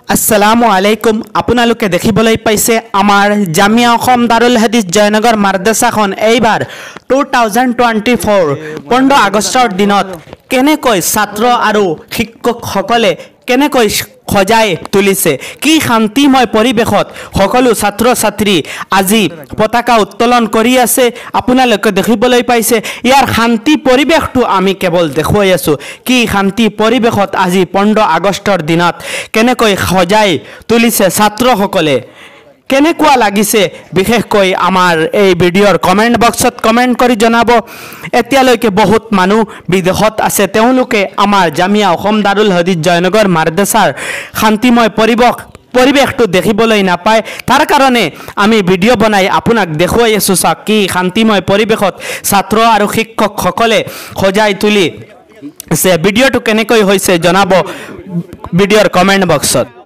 আসসালামু আলাইকুম আপোনালোকে দেখিবলৈ পাইছে আমাৰ জামিয়া অসম দাৰুল হাদিছ জয়নগৰ মাদ্ৰাসাখন এইবাৰ 2024 15 আগষ্টৰ দিনত কেনেকৈ ছাত্ৰ আৰু শিক্ষকসকলে কেনেকৈ খজাই তুলিছে কি শান্তিময় পৰিবেশত সকলো ছাত্ৰ ছাত্ৰী আজি পতাকা উত্তোলন কৰি আছে আপোনালোকে দেখিবলৈ পাইছে ইয়াৰ শান্তি পৰিবেশটো আমি কেৱল দেখুৱাই আছো কি শান্তি পৰিবেশত আজি 15 আগষ্টৰ দিনত কেনেকৈ খজাই তুলিছে ছাত্ৰসকলে কেনেকুৱা লাগিছে বিশেষকৈ আমাৰ এই ভিডিঅ'ৰ কমেন্ট বক্সত কমেন্ট কৰি জনাব এতিয়ালৈকে বহুত মানুহ বিদেশত আছে তেওঁলোকে আমাৰ জামিয়া অসম দাৰুল হাদিছ জয়নগৰ মাদ্ৰাসাৰ শান্তিময় পৰিবেশটো দেখিবলৈ নাপায় তাৰ কাৰণে আমি ভিডিঅ' বনাই আপোনাক দেখুৱাই আছো কি শান্তিময় পৰিবেশত ছাত্ৰ আৰু শিক্ষকসকলে খজাই তুলি ভিডিঅ'টো কেনেকৈ হৈছে জনাব ভিডিঅ'ৰ কমেন্ট বক্সত